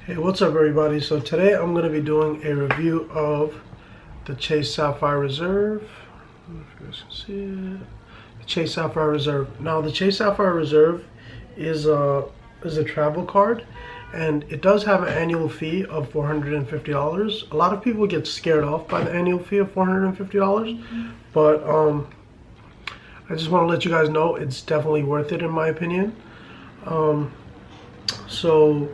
Hey, what's up everybody? So today I'm going to be doing a review of the Chase Sapphire Reserve. I don't know if you guys can see it. The Chase Sapphire Reserve. Now the Chase Sapphire Reserve is a travel card, and it does have an annual fee of $450. A lot of people get scared off by the annual fee of $450, but I just want to let you guys know it's definitely worth it in my opinion. So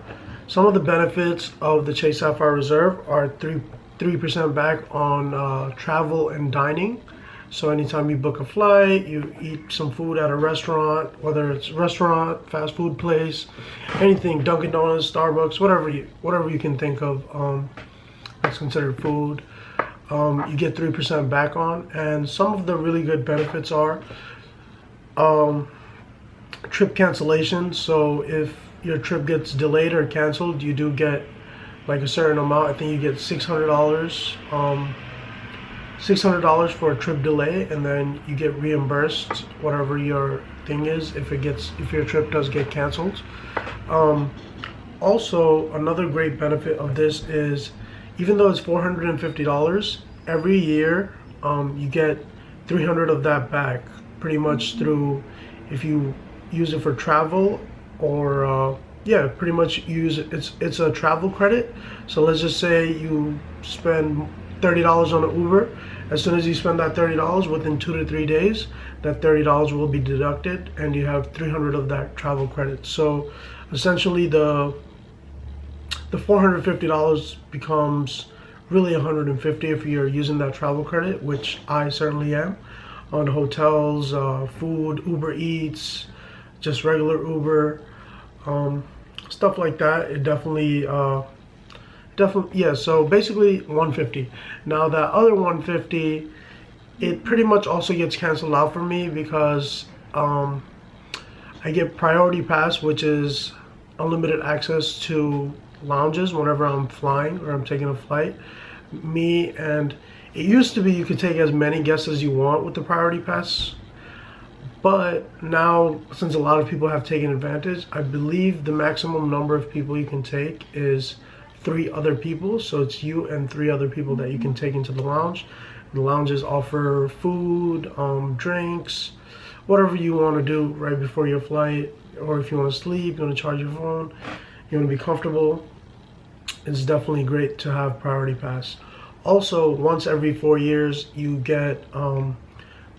some of the benefits of the Chase Sapphire Reserve are 3% back on travel and dining. So anytime you book a flight, you eat some food at a restaurant, whether it's restaurant, fast food place, anything, Dunkin' Donuts, Starbucks, whatever you can think of that's considered food, you get 3% back on. And some of the really good benefits are trip cancellation. So if your trip gets delayed or canceled, you do get like a certain amount. I think you get $600 for a trip delay, and then you get reimbursed whatever your thing is if your trip does get canceled. Also, another great benefit of this is, even though it's $450 every year, you get 300 of that back pretty much through, if you use it for travel, or yeah, pretty much use it. It's a travel credit. So let's just say you spend $30 on an Uber. As soon as you spend that $30, within 2 to 3 days, that $30 will be deducted, and you have 300 of that travel credit. So essentially the $450 becomes really $150 if you're using that travel credit, which I certainly am, on hotels, food, Uber Eats, just regular Uber, stuff like that. It definitely, yeah. So basically 150. Now that other 150, it pretty much also gets canceled out for me because I get priority pass, which is unlimited access to lounges whenever I'm flying or I'm taking a flight. And it used to be you could take as many guests as you want with the priority pass. But now, since a lot of people have taken advantage, I believe the maximum number of people you can take is 3 other people. So it's you and 3 other people that you can take into the lounge. The lounges offer food, drinks, whatever you want to do right before your flight, or if you want to sleep, you want to charge your phone, you want to be comfortable. It's definitely great to have priority pass. Also, once every 4 years, you get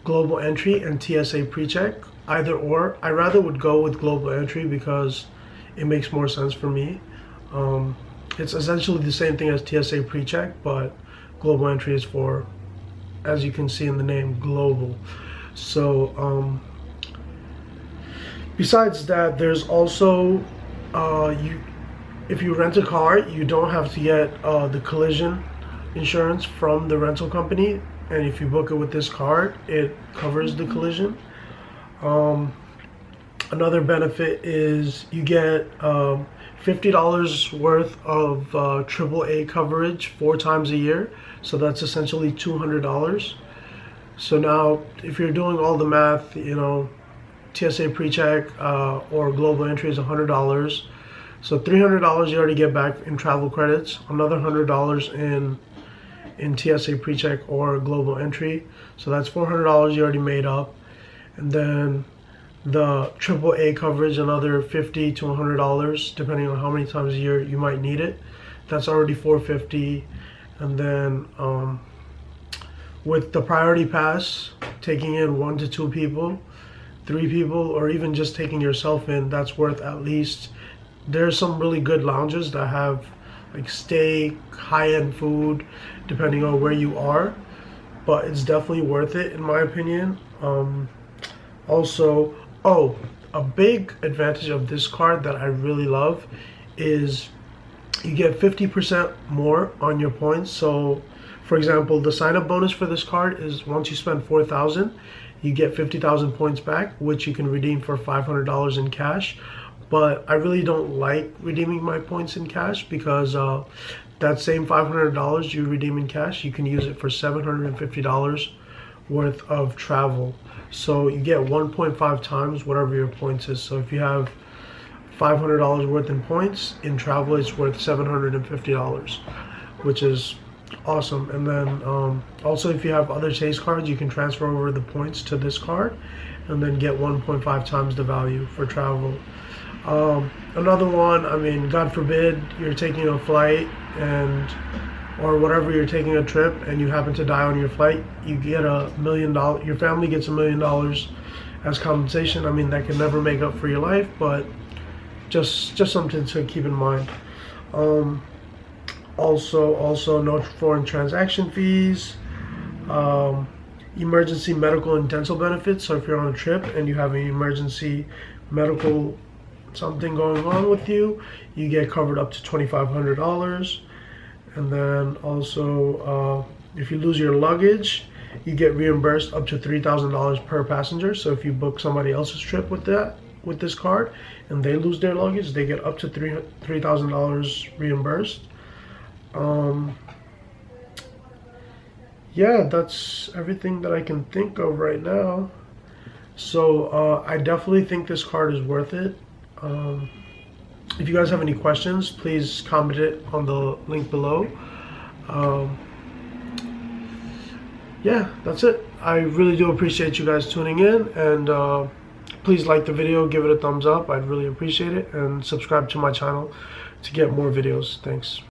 global entry and TSA precheck, either or. I rather would go with global entry because it makes more sense for me. It's essentially the same thing as TSA precheck, but global entry is for, as you can see in the name, global. So besides that, there's also if you rent a car, you don't have to get the collision insurance from the rental company. And if you book it with this card, it covers the collision. Another benefit is you get $50 worth of AAA coverage 4 times a year. So that's essentially $200. So now, if you're doing all the math, TSA PreCheck or global entry is $100. So $300 you already get back in travel credits. Another $100 in TSA PreCheck or global entry. So that's $400 you already made up. And then the AAA coverage, another $50 to $100, depending on how many times a year you might need it. That's already $450. And then with the priority pass, taking in 1 to 2 people, 3 people, or even just taking yourself in, that's worth at least. There's some really good lounges that have like steak, high-end food, depending on where you are, but it's definitely worth it in my opinion. Also, a big advantage of this card that I really love is you get 50% more on your points. So for example, the sign-up bonus for this card is once you spend 4,000, you get 50,000 points back, which you can redeem for $500 in cash. But I really don't like redeeming my points in cash because that same $500 you redeem in cash, you can use it for $750 worth of travel. So you get 1.5 times whatever your points is. So if you have $500 worth in points. In travel, it's worth $750, which is awesome. And then also, if you have other Chase cards, you can transfer over the points to this card and then get 1.5 times the value for travel. Another one, I mean, God forbid you're taking a flight or whatever, you're taking a trip and you happen to die on your flight, you get $1 million. Your family gets $1 million as compensation. I mean, that can never make up for your life, but just something to keep in mind. Also no foreign transaction fees, emergency medical and dental benefits. So if you're on a trip and you have an emergency medical something going on with you, you get covered up to $2,500. And then also, if you lose your luggage, you get reimbursed up to $3,000 per passenger. So if you book somebody else's trip with this card and they lose their luggage, they get up to $3,000 reimbursed. Yeah, that's everything that I can think of right now. So I definitely think this card is worth it. If you guys have any questions, please comment it on the link below. Yeah, that's it. I really do appreciate you guys tuning in, and please like the video, give it a thumbs up. I'd really appreciate it, and subscribe to my channel to get more videos. Thanks.